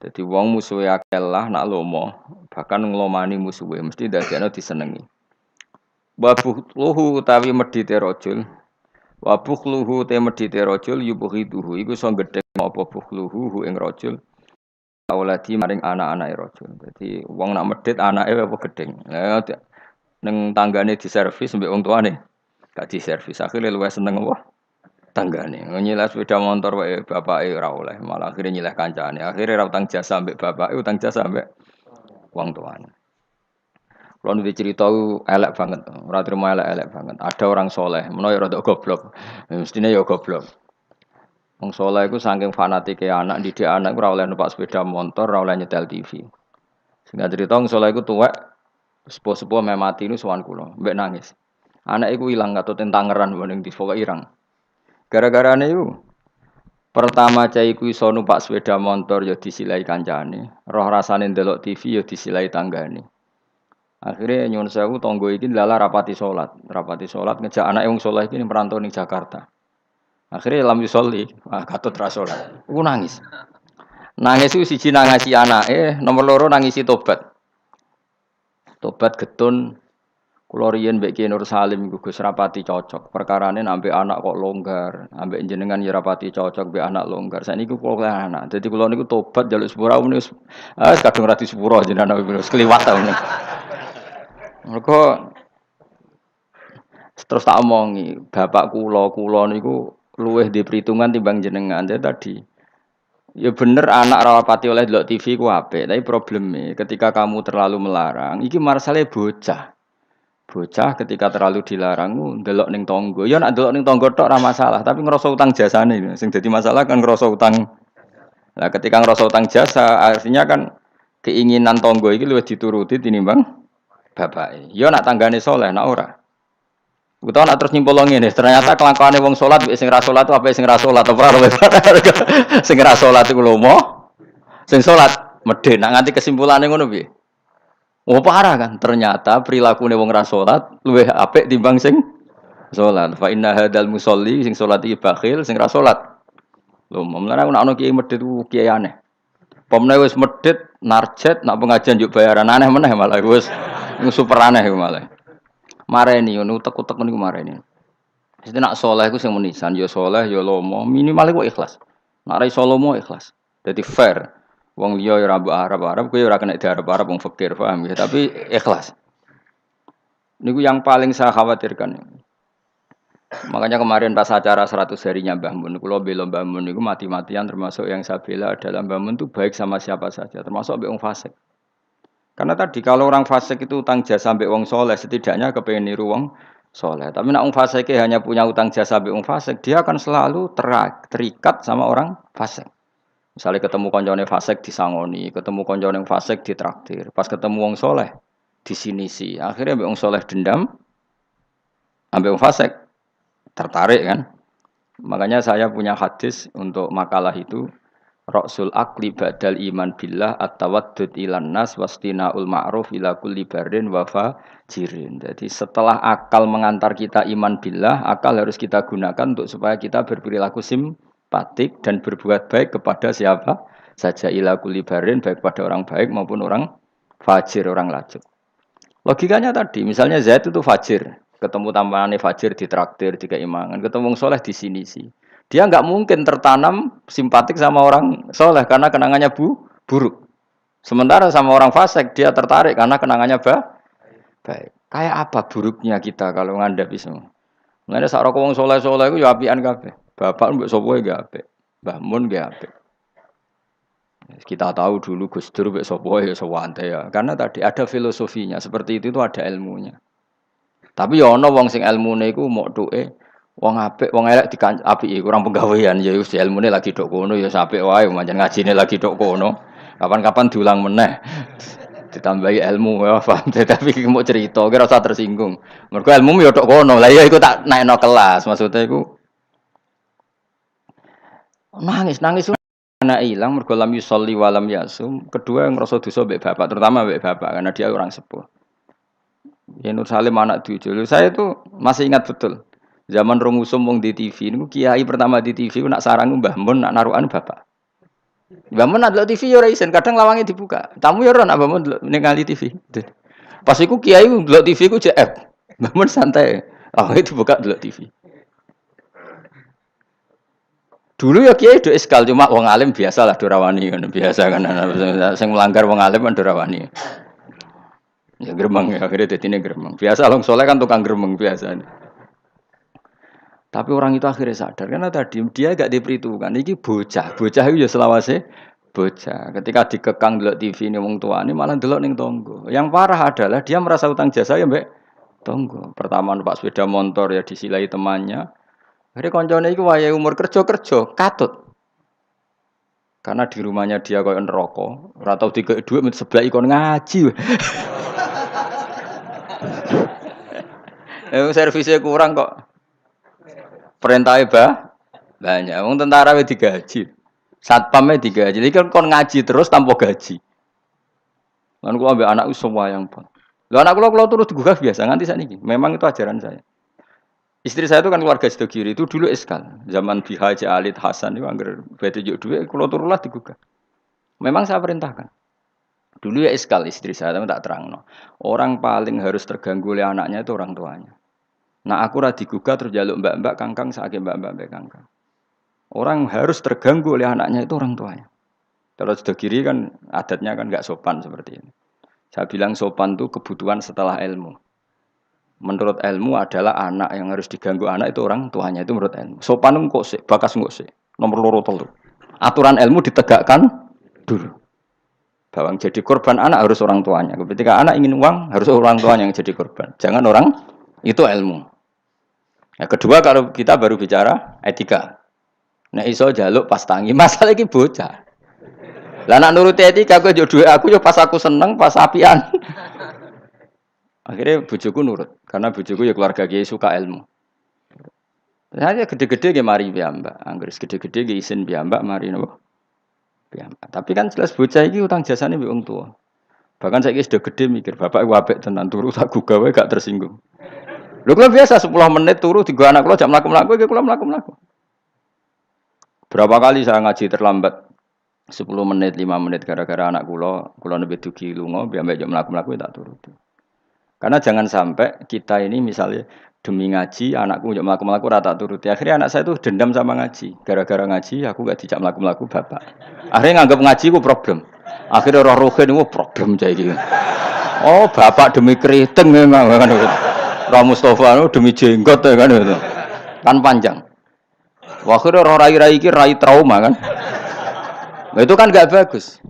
Dadi wong musuhe akeh lah nak lomo, bahkan nglomani musuhe mesti dadekno disenengi. Wa bukhluhu utawi medhite rajul. Wa bukhluhu te medhite rajul yubghiduhu iku iso gedhe apa bukhluhu hu ing rajul. Auladi maring anak-anake rajul. Dadi wong nak medhit anake apa gedeng. Ning tanggane diservis mbek wong tuane. Gak diservis. Akhire luwih seneng apa? Tanggane. Nyileh sepeda motor wae bapake ora oleh, malah akhire nyileh kancane. Akhire ra utang jasa mbek bapake, utang jasa mbek wong tuane. Kulo nu cerita elek banget, ora trimo elek-elek banget. Ada orang soleh, menawa ya rada goblok. Mestine ya goblok. Wong soleh iku saking fanatike anak, didik anak ora oleh numpak sepeda motor, ora oleh nyetel TV. Singkat cerita wong soleh iku tuwek, sepuh-sepuh meh mati nu sowan kula, mbek nangis. Anak iku ilang katuten tangeran ning di pokoke irang. Gara-garane iku pertama cah iku iso numpak sepeda motor ya disilai kancane, roh rasane ndelok TV ya disilai tanggane. Akhirnya nyuwun sewu tangga iki lala rapati salat ngejak anake wong saleh iki merantau ning Jakarta. Akhirnya lam yusolli, katut ra salat. Ku nangis. Nangis ku siji nangisi anake, nomor loro nangisi tobat. Tobat getun kula riyen mbek Ki Nur Salim iku Gus rapati cocok. Perkarane ambek anak kok longgar, ambek jenengan ya rapati cocok mbek anak longgar. Saiki kula anak. Dadi kula niku tobat njaluk sepura wis kadung ra disepuro jenengan wis kliwat ta ngene. Mergo terus tak omongi, bapak kula niku luwih di perhitungan timbang jenengan. Jadi tadi, ya bener anak rapati oleh delok TV ku apik, tapi probleme ketika kamu terlalu melarang, iki marsale bocah. Bocah ketika terlalu dilarang ndelok ning tangga. Ya nek ndelok ning tangga tok ora masalah, tapi ngrasa utang jasane. Sing dadi masalah kan ngrasa utang. Nah, ketika ngrasa utang jasa, artinya kan keinginan tangga iki luwih dituruti tinimbang bapake. Ya nak tanggane saleh, nak ora. Utawa nak terus nyimpul ngene, ternyata kelakuane wong salat mek sing ra salat apa sing ra salat ora sing ra salat iku lomo, sing salat medhe. Nak nganti kesimpulane ngono piye? Oh parah kan, ternyata prilakune wong ra salat luwih apik timbang sing salat. Fa inna hadzal musolli sing salat iki bakhil, sing ra salat lomo. Mulane ana kiai medhit ku kiai aneh. Pomne wis medhit narjet nak pengajian yuk bayaran aneh meneh malah wis super aneh malah. Mareni ngono utek-utek niku mareni. Mesti nak saleh iku sing menisan ya saleh ya lomo, minimal iku ikhlas. Nak ra iso lomo ikhlas. Dadi fair. Wong liya ya ora mbok arep-arep kowe ora kena diarep-arep wong fakir, paham ya, tapi ikhlas. Niku yang paling saya khawatirkan. Makanya kemarin pas acara 100 harinya Mbah Mun, kula bela Mbah Mun niku mati-matian termasuk yang saya bela adalah Mbah Mun itu baik sama siapa saja, termasuk mbek wong fasik. Karena tadi kalau orang fasik itu utang jasa mbek wong soleh, setidaknya kepengen niru wong soleh. Tapi nek wong fasik hanya punya utang jasa mbek wong fasik, dia akan selalu terikat sama orang fasik. Misalnya ketemu koncone fasik disangoni, ketemu koncone fasik ditraktir, pas ketemu wong soleh di sini sih. Akhirnya mbek wong soleh dendam, ambek wong fasik tertarik kan. Makanya saya punya hadis untuk makalah itu. Rasul akli badal iman billah at-tawaddud ilan nas wastinaul ma'ruf ila kulli barrin wa fajirin. Jadi setelah akal mengantar kita iman billah, akal harus kita gunakan untuk supaya kita berperilaku simpatik dan berbuat baik kepada siapa saja ila kulli barrin, baik pada orang baik maupun orang fajir, orang lajur. Logikanya tadi, misalnya Zaid itu fajir, ketemu tambahannya fajir ditraktir, dikeimangan, ketemu soleh di sini sih. Dia nggak mungkin tertanam simpatik sama orang soleh karena kenangannya buruk. Sementara sama orang fasik dia tertarik karena kenangannya baik. Kayak apa buruknya kita kalau ngandapi semua? Mengenai sak rokok wong soleh-soleh itu ya apian kabeh. Bapak mbok sapa ya apik. Mbah Mun ya apik. Kita tahu dulu Gus Dur mbek sapa ya sawante ya. Karena tadi ada filosofinya, seperti itu ada ilmunya. Tapi ya ana wong sing ilmune iku mok tuke wong apik, wong elek apiki kurang penggawean ya wis ilmune lagi tok kono ya apik wae pancen ngajine lagi tok kono. Kapan-kapan diulang meneh. Ditambahi ilmu ya paham tapi mau cerita kira usah tersinggung. Mergo ilmu ya tok kono. Lah ya iku tak naikno kelas maksudnya iku nangis anak ilang mergo lam yusolli wa lam yasum. Kedua yang ngrasa dosa mbek bapak, terutama mbek bapak karena dia orang sepuh. Ya Nur Salim anak tujuh. Saya itu masih ingat betul. Zaman Romusum wong di TV niku kiai pertama di TV nak sarang Mbah Mun nak narukan bapak. Bangun delok TV ya ora isen, kadang lawange dibuka. Tamu ya ora nak bangun delok ning ngali TV. Pas iku kiai delok TV ku JF. Bangun santai. Lawange dibuka delok TV. Dulu ya kiai do eskal cuma wong alim biasa lah do rawani kan biasa kan sing melanggar wong alim kan do rawani. Ya gremeng ya akhirnya dadine gremeng. Biasa long soleh kan tukang gremeng biasa. Tapi orang itu akhirnya sadar karena tadi dia gak diperhitungkan. Iki bocah itu ya selawase bocah. Ketika dikekang delok TV ini wong tuane malah delok ning tonggo. Yang parah adalah dia merasa utang jasa ya mbek tonggo. Pertama numpak sepeda motor ya disilai temannya. Akhirnya koncone iku wayahe umur kerja katut. Karena di rumahnya dia koyo neraka, ora tau dikek dhuwit sebelah ikon ngaji. Servisnya kurang kok. Perintahnya banyak. Wong tentara wis digaji. Satpamnya digaji. Jadi kan kon ngaji terus tanpa gaji. Lan kula ambek anakku semua yang pun. Lho anak kula terus digugah biasa nganti sakniki. Memang itu ajaran saya. Istri saya itu kan keluarga Sidogiri itu dulu eskal. Zaman Bi Haji Alid Hasan itu anggar bete juk dhuwit kula turulah digugah. Memang saya perintahkan. Dulu ya eskal istri saya tapi tak terangno. Orang paling harus terganggu oleh anaknya itu orang tuanya. Nah aku ra digugah terus jaluk mbak-mbak kangkang saking mbak-mbak kangkang. Orang harus terganggu oleh anaknya itu orang tuanya. Kalau Sidogiri kan adatnya kan enggak sopan seperti ini. Saya bilang sopan itu kebutuhan setelah ilmu. Menurut ilmu adalah anak yang harus diganggu anak itu orang tuanya itu menurut ilmu. Sopan kok sih, bakas kok sih. Nomor loro telu. Aturan ilmu ditegakkan dulu. Bahwa jadi korban anak harus orang tuanya. Ketika anak ingin uang harus orang tuanya yang jadi korban. Jangan orang itu ilmu. Yang kedua kalau kita baru bicara etika. Nek iso jaluk pas tangi masalah iki bocah. Lah nak nuruti etika kowe yo dhuwit aku yo pas aku seneng pas apian. Akhirnya bojoku nurut karena bojoku ya keluarga kiai suka ilmu. Saya gede-gede nggih mari piyambak. Angger gede-gede nggih isin piyambak mari napa? Piyambak. Tapi kan jelas bocah iki utang jasane mbek wong tua. Bahkan saiki sudah gede mikir bapak iku apik tenan turu tak gugah wae gak tersinggung. Lho kula biasa 10 menit turu digo anak kula jam mlaku-mlaku iki kula mlaku-mlaku. Berapa kali saya ngaji terlambat 10 menit, 5 menit gara-gara anak kula nembe dugi lunga, piyambak jam mlaku-mlaku tak turuti. Karena jangan sampai kita ini misalnya demi ngaji, anakku njok mlaku-mlaku ora tak turuti. Akhirnya anak saya itu dendam sama ngaji. Gara-gara ngaji aku gak dijak mlaku-mlaku bapak. Akhirnya nganggap ngaji ku problem. Akhirnya roh rohin itu problem saya gitu. Oh bapak demi keriting memang kan gitu. Roh Mustafa demi jenggot ya kan gitu. Kan panjang. Akhirnya roh rai-rai iki rai trauma kan. Nah, itu kan gak bagus.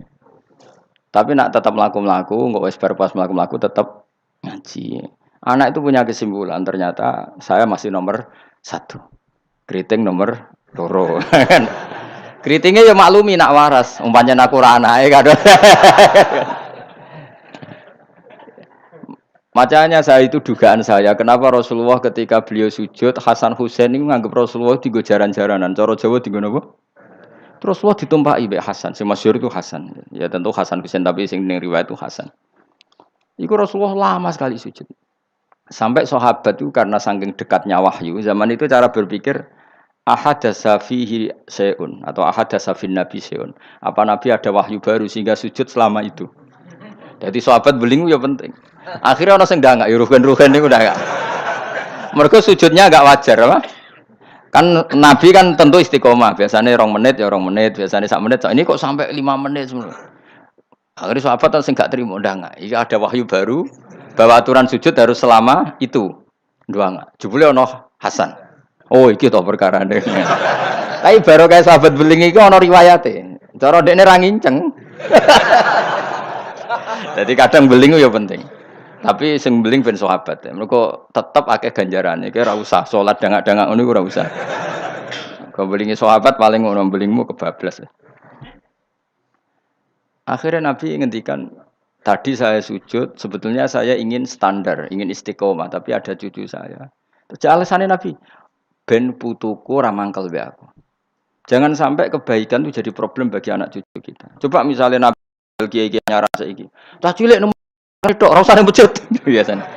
Tapi nak tetap mlaku-mlaku, nggak wis bar pas mlaku-mlaku tetap ngaji. Anak itu punya kesimpulan ternyata saya masih nomor 1. Keriting nomor 2. Keritingnya ya maklumi nak waras. Umpamanya aku ora anake kadang. Makanya saya itu dugaan saya kenapa Rasulullah ketika beliau sujud Hasan Husain ini menganggap Rasulullah digo jaran-jaranan. Cara Jawa digo napa? Rasulullah ditumpaki mbek Hasan. Sing masyhur itu Hasan. Ya tentu Hasan Husain tapi sing ning riwayat itu Hasan. Iku Rasulullah lama sekali sujud. Sampai sahabat itu karena saking dekatnya wahyu, zaman itu cara berpikir ahadasa fihi syai'un atau ahadasa fin nabi syai'un. Apa nabi ada wahyu baru sehingga sujud selama itu. Jadi sahabat belingu ya penting. Akhirnya orang sing ndangak ya rugen-rugen niku ndangak. Mergo sujudnya agak wajar apa? Kan nabi kan tentu istiqomah, biasanya 2 menit ya 2 menit, biasanya 1 menit. Ini kok sampai 5 menit semua. Akhirnya sahabat sing gak terima ndangak. Iki ada wahyu baru bahwa aturan sujud harus selama itu. Ndangak. Jebule ono Hasan. Oh iki to perkarane. Tapi baru kayak sahabat beling iki ono riwayate. Cara dekne ra nginceng. Jadi kadang beling ya penting. Tapi sing beling ben sahabat. Mergo tetep akeh ganjarane. Iki ora usah salat dangak-dangak ngono ora usah. Kau belingi sahabat paling ngono belingmu kebablas. Akhirnya Nabi ngendikan, tadi saya sujud, sebetulnya saya ingin standar, ingin istiqomah, tapi ada cucu saya. Terus alasannya Nabi, ben putuku ramangkel be aku. Jangan sampai kebaikan itu jadi problem bagi anak cucu kita. Coba misalnya Nabi kiai-kiai nyara saiki. Cah cilik nomor tok ora usah masjid biasanya.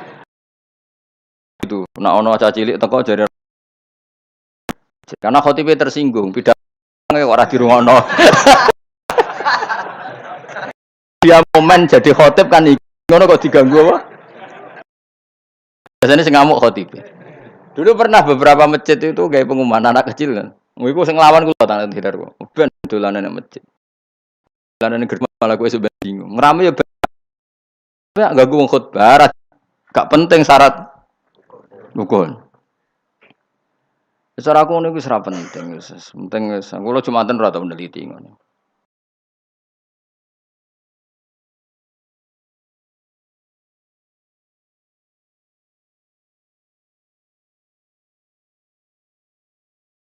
Itu, nek ono cah cilik teko jare karena khotibe tersinggung, pidato ora dirungono. dia momen jadi khotib kan iki. Ngono kok diganggu apa? Biasanya sing ngamuk khotib. Dulu pernah beberapa masjid itu kayak pengumuman anak kecil kan. Iku sing nglawan kula tak tidar kok. Ben dolanan nang masjid. Dolanan ning gerbang malah kowe sampe bingung. Ngrame ya ben ganggu wong khotbah. Gak penting syarat rukun. Secara aku niku wis ra penting wis. Penting wis. Kula Jumatan ora tau meneliti ngono.